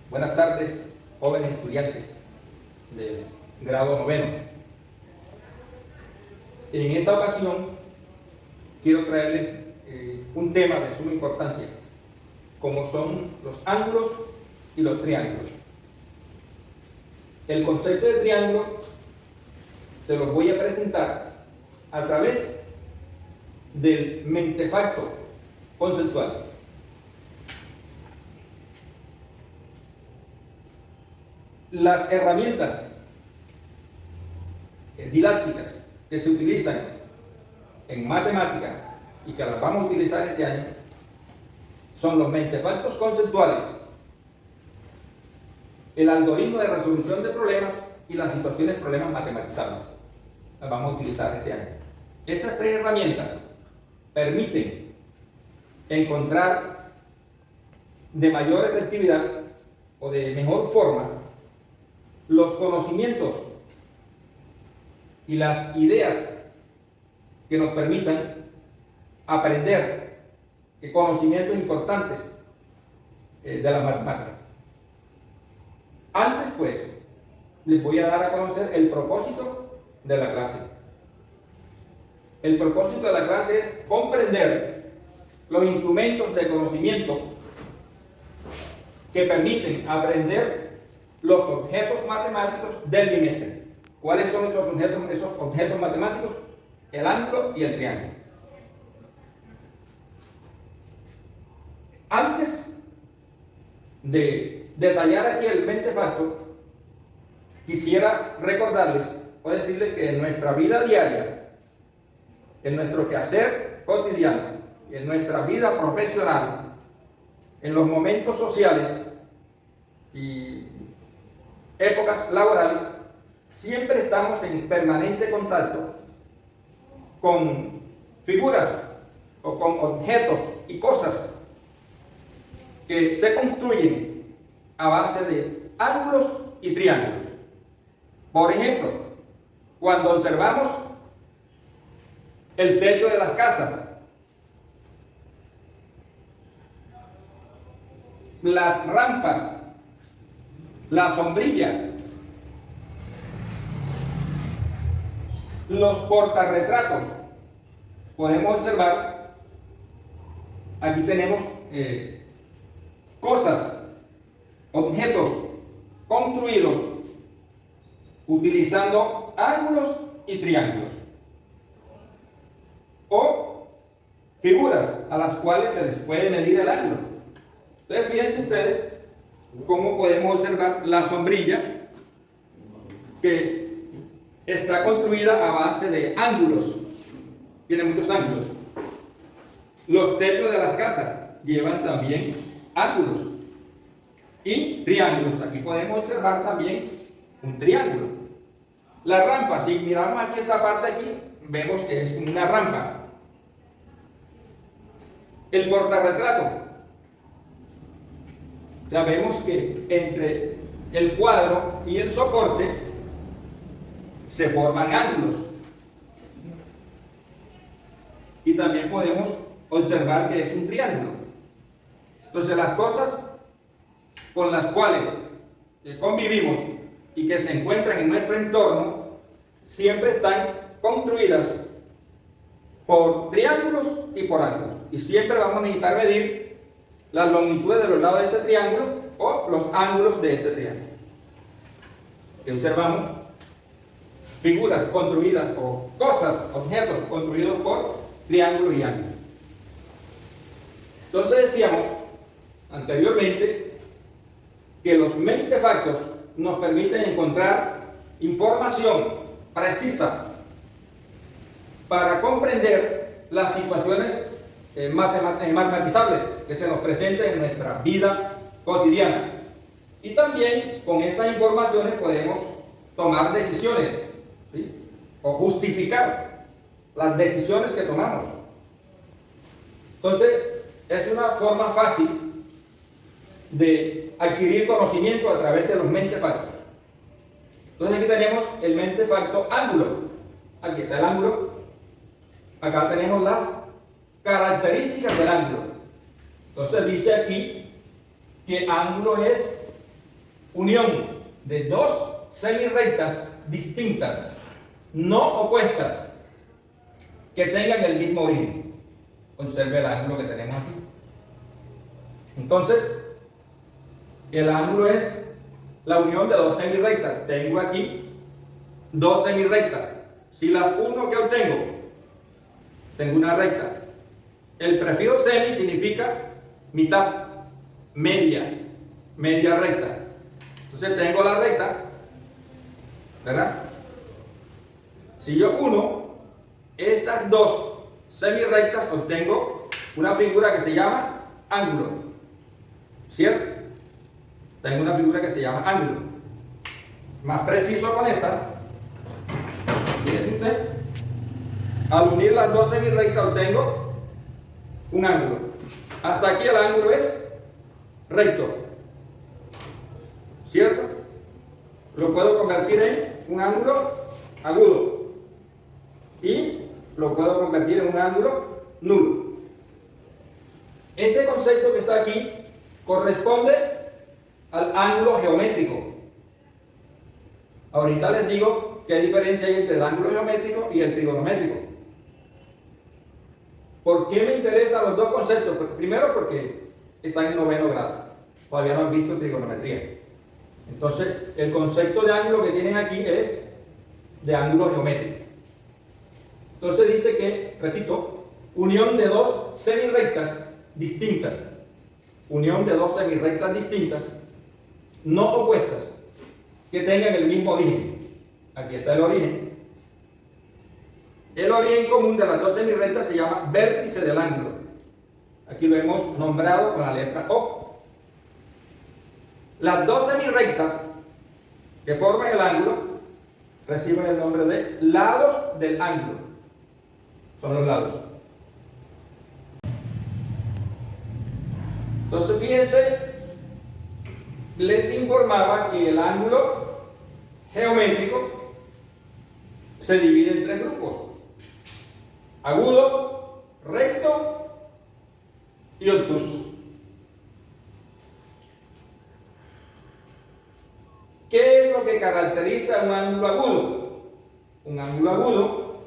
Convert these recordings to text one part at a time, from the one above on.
Buenas tardes, jóvenes estudiantes del grado noveno. En esta ocasión quiero traerles un tema de suma importancia, como son los ángulos y los triángulos. El concepto de triángulo se los voy a presentar a través del mentefacto conceptual. Las herramientas didácticas que se utilizan en matemática y que las vamos a utilizar este año son los mentefactos conceptuales, el algoritmo de resolución de problemas y las situaciones problemas matematizables. Las vamos a utilizar este año. Estas tres herramientas permiten encontrar de mayor efectividad o de mejor forma los conocimientos y las ideas que nos permitan aprender conocimientos importantes de la matemática. Antes, pues, les voy a dar a conocer el propósito de la clase. El propósito de la clase es comprender los instrumentos de conocimiento que permiten aprender los objetos matemáticos del bimestre. ¿Cuáles son esos objetos matemáticos? El ángulo y el triángulo. Antes de detallar aquí el mentefacto, quisiera recordarles o decirles que en nuestra vida diaria, en nuestro quehacer cotidiano, en nuestra vida profesional, en los momentos sociales y épocas laborales, siempre estamos en permanente contacto con figuras o con objetos y cosas que se construyen a base de ángulos y triángulos. Por ejemplo, cuando observamos el techo de las casas, las rampas, la sombrilla, los portarretratos, podemos observar, aquí tenemos cosas, objetos construidos utilizando ángulos y triángulos, o figuras a las cuales se les puede medir el ángulo. Entonces, fíjense ustedes cómo podemos observar la sombrilla, que está construida a base de ángulos, tiene muchos ángulos. Los techos de las casas llevan también ángulos y triángulos. Aquí podemos observar también un triángulo. La rampa, si miramos aquí esta parte aquí, vemos que es una rampa. El portarretrato, ya vemos que entre el cuadro y el soporte se forman ángulos. Y también podemos observar que es un triángulo. Entonces, las cosas con las cuales convivimos y que se encuentran en nuestro entorno siempre están construidas por triángulos y por ángulos. Y siempre vamos a necesitar medir las longitudes de los lados de ese triángulo o los ángulos de ese triángulo. Y observamos figuras construidas o cosas, objetos construidos por triángulos y ángulos. Entonces decíamos anteriormente que los mentefactos nos permiten encontrar información precisa para comprender las situaciones matematizables que se nos presentan en nuestra vida cotidiana. Y también con estas informaciones podemos tomar decisiones, ¿sí? O justificar las decisiones que tomamos. Entonces, es una forma fácil de adquirir conocimiento a través de los mentefactos. Entonces, aquí tenemos el mentefacto ángulo. Aquí está el ángulo. Acá tenemos las características del ángulo. Entonces dice aquí que ángulo es unión de dos semirrectas distintas, no opuestas, que tengan el mismo origen. Observe el ángulo que tenemos aquí. Entonces, el ángulo es la unión de dos semirrectas. Tengo aquí dos semirrectas. Si las uno que obtengo, tengo una recta. El prefijo semi significa mitad, media, media recta. Entonces tengo la recta, ¿verdad? Si yo uno estas dos semirrectas, obtengo una figura que se llama ángulo, ¿cierto? Tengo una figura que se llama ángulo. Más preciso con esta, fíjese usted, al unir las dos semirrectas obtengo un ángulo. Hasta aquí el ángulo es recto, ¿cierto? Lo puedo convertir en un ángulo agudo y lo puedo convertir en un ángulo nulo. Este concepto que está aquí corresponde al ángulo geométrico. Ahorita les digo qué diferencia hay entre el ángulo geométrico y el trigonométrico. ¿Por qué me interesan los dos conceptos? Primero porque están en noveno grado. Todavía no han visto trigonometría. Entonces, el concepto de ángulo que tienen aquí es de ángulo geométrico. Entonces dice que, repito, unión de dos semirrectas distintas. Unión de dos semirrectas distintas, no opuestas, que tengan el mismo origen. Aquí está el origen. El origen común de las dos semirrectas se llama vértice del ángulo. Aquí lo hemos nombrado con la letra O. Las dos semirrectas que forman el ángulo reciben el nombre de lados del ángulo. Son los lados. Entonces, fíjense, les informaba que el ángulo geométrico se divide en tres grupos: agudo, recto y obtuso. ¿Qué es lo que caracteriza un ángulo agudo? Un ángulo agudo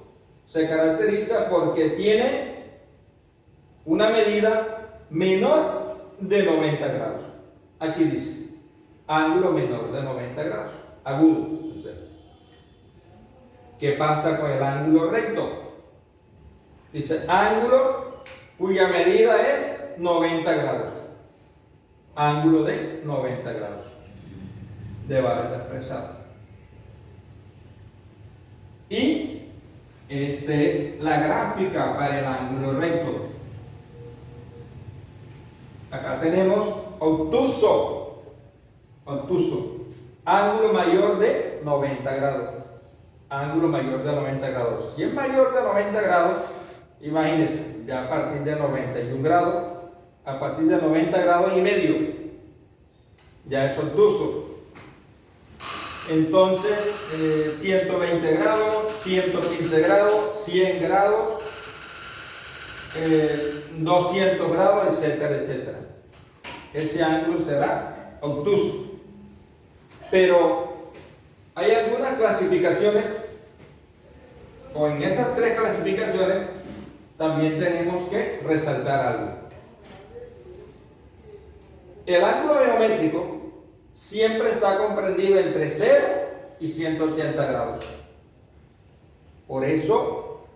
se caracteriza porque tiene una medida menor de 90 grados. Aquí dice, ángulo menor de 90 grados, agudo. ¿Qué pasa con el ángulo recto? Dice, ángulo cuya medida es 90 grados. Ángulo de 90 grados. De barra expresada. Y esta es la gráfica para el ángulo recto. Acá tenemos obtuso. Obtuso. Ángulo mayor de 90 grados. Ángulo mayor de 90 grados. Si es mayor de 90 grados, imagínense, ya a partir de 91 grados, a partir de 90 grados y medio, ya es obtuso. Entonces, 120 grados, 115 grados, 100 grados, 200 grados, etcétera, etcétera. Ese ángulo será obtuso. Pero hay algunas clasificaciones, o en estas tres clasificaciones también tenemos que resaltar algo. El ángulo geométrico siempre está comprendido entre 0 y 180 grados. Por eso,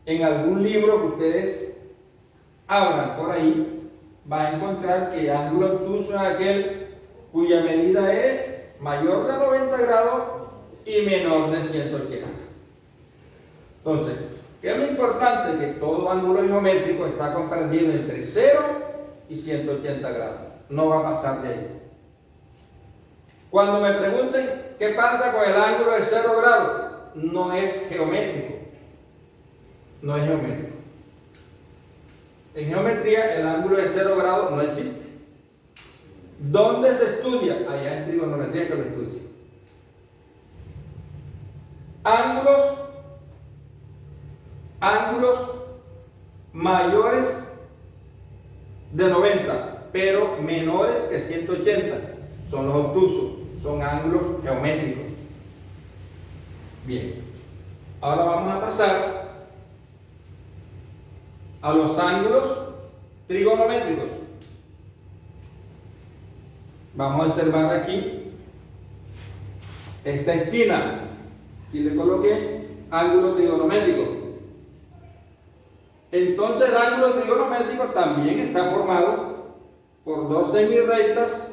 en algún libro que ustedes abran por ahí, va a encontrar que ángulo obtuso es aquel cuya medida es mayor de 90 grados y menor de 180. Entonces, ¿qué es lo importante? Que todo ángulo geométrico está comprendido entre 0 y 180 grados. No va a pasar de ahí. Cuando me pregunten qué pasa con el ángulo de 0 grados, no es geométrico. No es geométrico. En geometría el ángulo de 0 grados no existe. ¿Dónde se estudia? Allá en trigonometría que lo estudia. Ángulos mayores de 90, pero menores que 180. son los obtusos, son ángulos geométricos. Bien, ahora vamos a pasar a los ángulos trigonométricos. Vamos a observar aquí esta esquina y le coloqué ángulo trigonométrico. Entonces el ángulo trigonométrico también está formado por dos semirrectas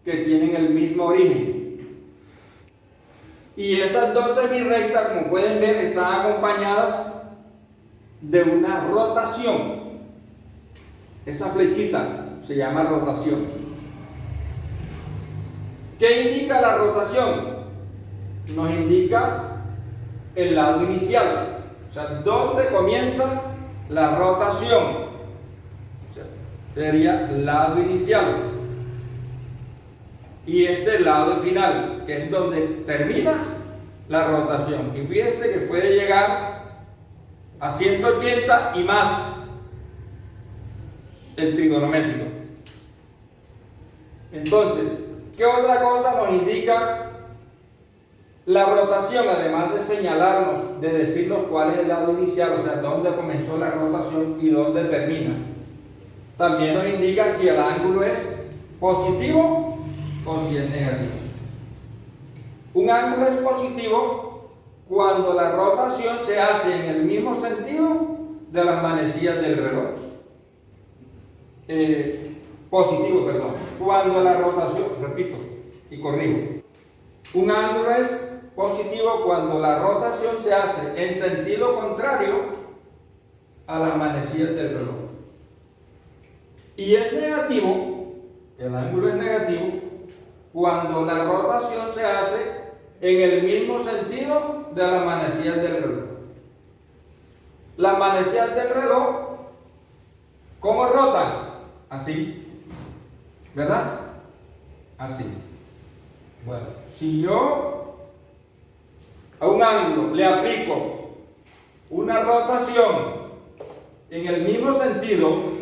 que tienen el mismo origen. Y esas dos semirrectas, como pueden ver, están acompañadas de una rotación. Esa flechita se llama rotación. ¿Qué indica la rotación? Nos indica el lado inicial, o sea, dónde comienza la rotación. O sea, sería lado inicial. Y este lado final, que es donde termina la rotación. Y fíjense que puede llegar a 180 y más el trigonométrico. Entonces, ¿qué otra cosa nos indica la rotación? Además de señalarnos, de decirnos cuál es el lado inicial, o sea, dónde comenzó la rotación y dónde termina. También nos indica si el ángulo es positivo o si es negativo. Un ángulo es positivo cuando la rotación se hace en el mismo sentido de las manecillas del reloj. Positivo, perdón. Cuando la rotación, repito y corrijo. Un ángulo es positivo cuando la rotación se hace en sentido contrario a las manecillas del reloj. Y es negativo, el ángulo es negativo, cuando la rotación se hace en el mismo sentido de las manecillas del reloj. Las manecillas del reloj, ¿cómo rotan? Así, ¿verdad? Así. Bueno, si yo a un ángulo le aplico una rotación en el mismo sentido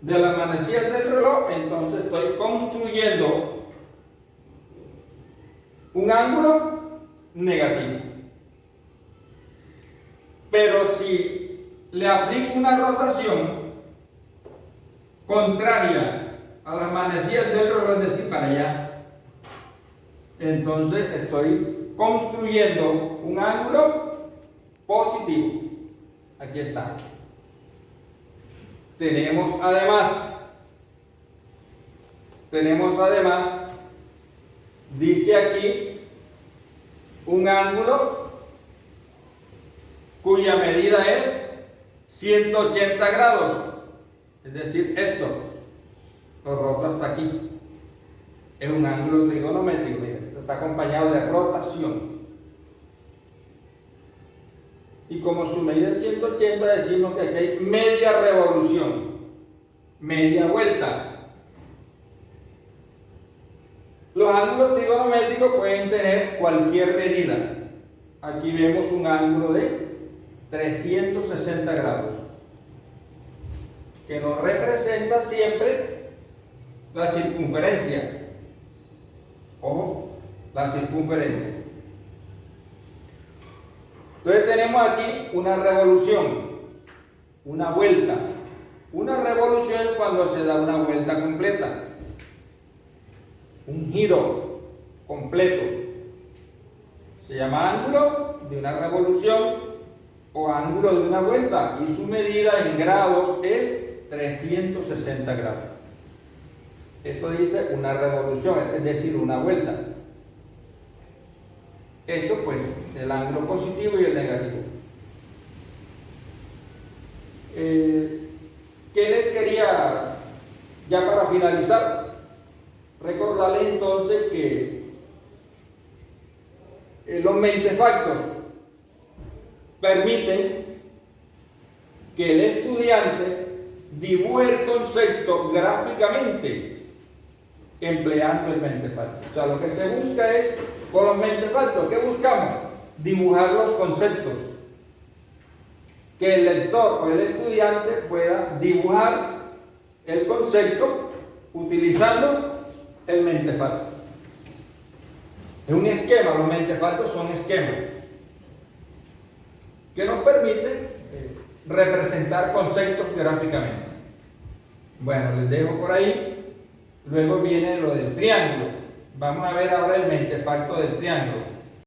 de las manecillas del reloj, entonces estoy construyendo un ángulo negativo. Pero si le aplico una rotación contraria a las manecillas del reloj, es decir, para allá, entonces estoy construyendo un ángulo positivo. Aquí está. Tenemos además, dice aquí, un ángulo cuya medida es 180 grados. Es decir, esto lo roto hasta aquí. Es un ángulo trigonométrico, miren, está acompañado de rotación. Y como su medida es 180, decimos que aquí hay media revolución, media vuelta. Los ángulos trigonométricos pueden tener cualquier medida. Aquí vemos un ángulo de 360 grados, que nos representa siempre la circunferencia. Ojo, la circunferencia. Entonces tenemos aquí una revolución, una vuelta. Una revolución es cuando se da una vuelta completa, un giro completo. Se llama ángulo de una revolución o ángulo de una vuelta, y su medida en grados es 360 grados. Esto dice una revolución, es decir, una vuelta. Esto pues, el ángulo positivo y el negativo. ¿Qué les quería, ya para finalizar? Recordarles entonces que los mentefactos permiten que el estudiante dibuje el concepto gráficamente empleando el mentefacto. O sea, lo que se busca es, con los mentefactos, ¿qué buscamos? Dibujar los conceptos. Que el lector o el estudiante pueda dibujar el concepto utilizando el mentefalto. Es un esquema, los mentefaltos son esquemas que nos permiten representar conceptos gráficamente. Bueno, les dejo por ahí. Luego viene lo del triángulo. Vamos a ver ahora el mentefalto del triángulo.